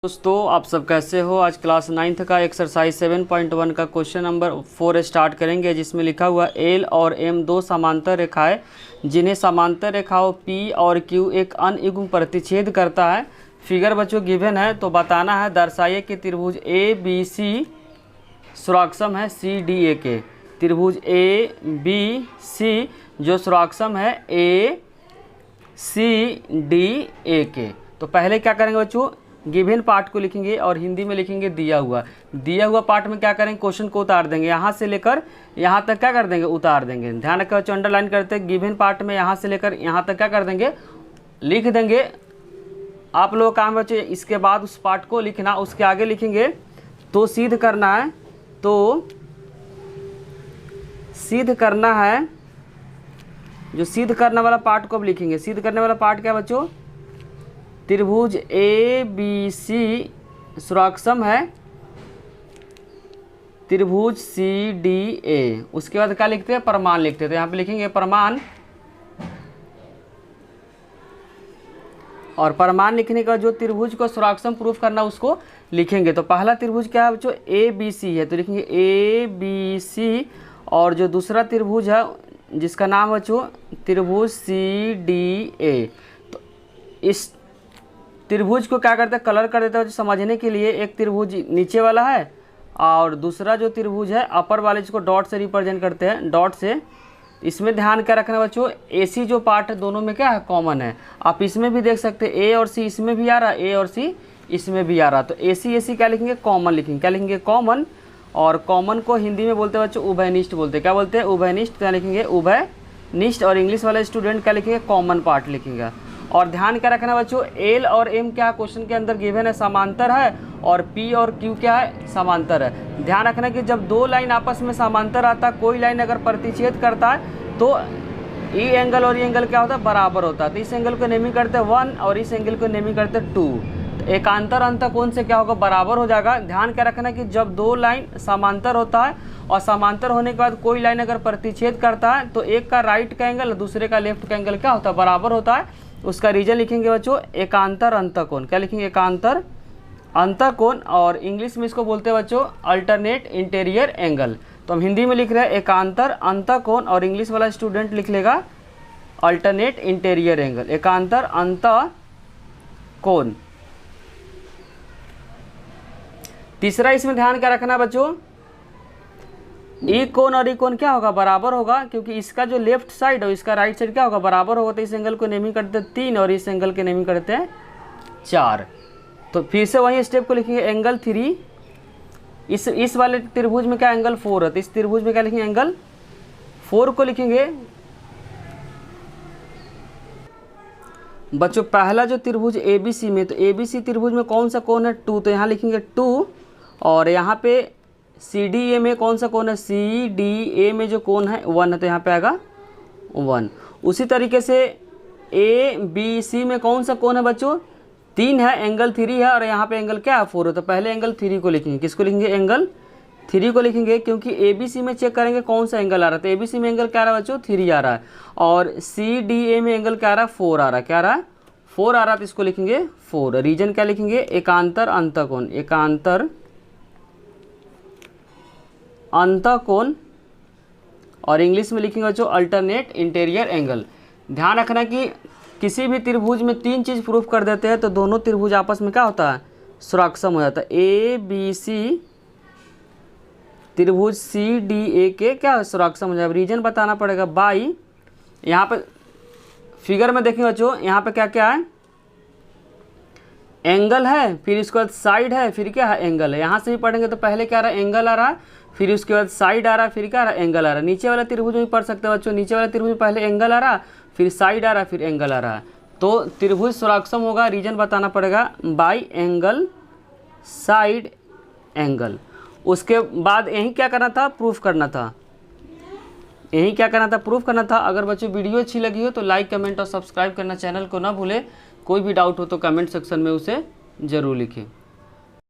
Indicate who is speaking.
Speaker 1: दोस्तों आप सब कैसे हो। आज क्लास 9th का एक्सरसाइज 7.1 का क्वेश्चन नंबर 4 स्टार्ट करेंगे, जिसमें लिखा हुआ एल और एम दो समांतर रेखाएं जिन्हें समांतर रेखाओं पी और क्यू एक अनयुग्म प्रतिच्छेद करता है। फिगर बच्चों गिवन है तो बताना है। दर्शाइए कि त्रिभुज ए बी सी सुराक्षम है सी डी ए के। त्रिभुज ए बी सी जो सुराक्षम है ए सी डी ए के। तो पहले क्या करेंगे बच्चों, गिवन पार्ट को लिखेंगे और हिंदी में लिखेंगे दिया हुआ पार्ट में क्या करेंगे, क्वेश्चन को उतार देंगे। यहाँ से लेकर यहाँ तक क्या कर देंगे, उतार देंगे। ध्यान रखकर बच्चों अंडरलाइन करते हैं। गिवन पार्ट में यहाँ से लेकर यहाँ तक क्या कर देंगे, लिख देंगे। आप लोगों का काम बच्चों इसके बाद उस पार्ट को लिखना, उसके आगे लिखेंगे तो सिद्ध करना है। तो सिद्ध करना है, जो सिद्ध करने वाला पार्ट को अब लिखेंगे। सिद्ध करने वाला पार्ट क्या बच्चों, त्रिभुज ए बी सी सुराक्षम है त्रिभुज सी डी ए। उसके बाद क्या लिखते हैं, प्रमाण लिखते हैं। तो यहाँ पे लिखेंगे प्रमाण, और प्रमाण लिखने का जो त्रिभुज को सुराक्षम प्रूफ करना उसको लिखेंगे। तो पहला त्रिभुज क्या है बच्चों, ए बी सी है, तो लिखेंगे ए बी सी। और जो दूसरा त्रिभुज है जिसका नाम बच्चों त्रिभुज सी डी ए। तो इस त्रिभुज को क्या करते हैं, कलर कर देते हैं समझने के लिए। एक त्रिभुज नीचे वाला है और दूसरा जो त्रिभुज है अपर वाले, जिसको डॉट से रिप्रेजेंट करते हैं, डॉट से। इसमें ध्यान क्या रखना बच्चों, ए सी जो पार्ट है दोनों में क्या है, कॉमन है। आप इसमें भी देख सकते हैं ए और सी इसमें भी आ रहा है, ए और सी इसमें भी आ रहा। तो ए सी क्या लिखेंगे, कॉमन लिखेंगे। क्या लिखेंगे, कॉमन। और कॉमन को हिंदी में बोलते हैं बच्चों उभयनिष्ठ बोलते हैं। क्या बोलते हैं, उभयनिष्ठ। क्या लिखेंगे, उभयनिष्ठ। और इंग्लिश वाले स्टूडेंट क्या लिखेंगे, कॉमन पार्ट लिखेंगे। और ध्यान क्या रखना बच्चों, एल और एम क्या क्वेश्चन के अंदर गिवन है, समांतर है। और पी और क्यू क्या है, समांतर है। ध्यान रखना कि जब दो लाइन आपस में समांतर आता है, कोई लाइन अगर प्रतिच्छेद करता है तो ई एंगल और ये एंगल क्या होता है, बराबर होता है। तो इस एंगल को नेमिंग करते हैं 1 और इस एंगल को नेमिंग करते हैं 2। तो एकांतर अंतःकोण से क्या होगा, बराबर हो जाएगा। ध्यान क्या रखना कि जब दो लाइन समांतर होता है और समांतर होने के बाद कोई लाइन अगर प्रतिच्छेद करता है तो एक का राइट का एंगल दूसरे का लेफ्ट का एंगल क्या होता है, बराबर होता है। उसका रीजन लिखेंगे बच्चों एकांतर अंतःकोण। क्या लिखेंगे, एकांतर अंतःकोण। और इंग्लिश में इसको बोलते हैं बच्चों अल्टरनेट इंटीरियर एंगल। तो हम हिंदी में लिख रहे हैं एकांतर अंतःकोण और इंग्लिश वाला स्टूडेंट लिख लेगा अल्टरनेट इंटीरियर एंगल, एकांतर अंतःकोण। तीसरा इसमें ध्यान क्या रखना बच्चों, ई कोण और ई कोण क्या होगा, बराबर होगा। क्योंकि इसका जो लेफ्ट साइड और इसका राइट साइड क्या होगा, बराबर होगा। तो इस एंगल को नेमिंग करते हैं 3 और इस एंगल के नेमिंग करते हैं 4। तो फिर से वही स्टेप को लिखेंगे, एंगल 3। इस वाले त्रिभुज में क्या एंगल 4 है, तो इस त्रिभुज में क्या लिखेंगे, एंगल 4 को लिखेंगे। बच्चों पहला जो त्रिभुज ए बी सी में, तो ए बी सी त्रिभुज में कौन सा कोण है, 2। तो यहाँ लिखेंगे 2। और यहाँ पे सी डी ए में कौन सा कोण है, सी डी ए में जो कोण है 1 है, तो यहाँ पे आएगा 1। उसी तरीके से ए बी सी में कौन सा कोण है बच्चों, 3 है, एंगल 3 है। और यहाँ पे एंगल क्या है, 4 है। तो पहले एंगल 3 को लिखेंगे। किसको लिखेंगे, एंगल 3 को लिखेंगे। क्योंकि ए बी सी में चेक करेंगे कौन सा एंगल आ रहा है। तो ए बी सी में एंगल क्या आ रहा है बच्चों, 3 आ रहा है। और सी डी ए में एंगल क्या आ रहा है, 4 आ रहा है। क्या आ रहा है, 4 आ रहा है। तो इसको लिखेंगे 4। रीजन क्या लिखेंगे, एकांतर अंतःकोण, एकांतर अंतःकोण। और इंग्लिश में लिखेंगे बच्चों अल्टरनेट इंटीरियर एंगल। ध्यान रखना कि किसी भी त्रिभुज में 3 चीज़ प्रूफ कर देते हैं तो दोनों त्रिभुज आपस में क्या होता है, सुराक्षम हो जाता है। ए बी सी त्रिभुज सी डी ए के क्या सुराक्षम हो जाएगा। रीजन बताना पड़ेगा बाई। यहाँ पे फिगर में देखेंगे बच्चों, यहाँ पे क्या क्या है, एंगल है, फिर इसके बाद साइड है, फिर क्या है, एंगल है। यहाँ से भी पढ़ेंगे तो पहले क्या आ रहा है, एंगल आ रहा है, फिर उसके बाद साइड आ रहा है, फिर क्या आ रहा है, एंगल आ रहा है। नीचे वाला त्रिभुज में पढ़ सकते हैं बच्चों, नीचे वाला त्रिभुज में पहले एंगल आ रहा है, फिर साइड आ रहा है, फिर एंगल आ रहा है। तो त्रिभुज सुराक्षम होगा, रीजन बताना पड़ेगा बाई एंगल साइड एंगल। उसके बाद यही क्या करना था, प्रूफ करना था। यही क्या करना था, प्रूफ करना था। अगर बच्चों वीडियो अच्छी लगी हो तो लाइक कमेंट और सब्सक्राइब करना चैनल को ना भूले। कोई भी डाउट हो तो कमेंट सेक्शन में उसे ज़रूर लिखें।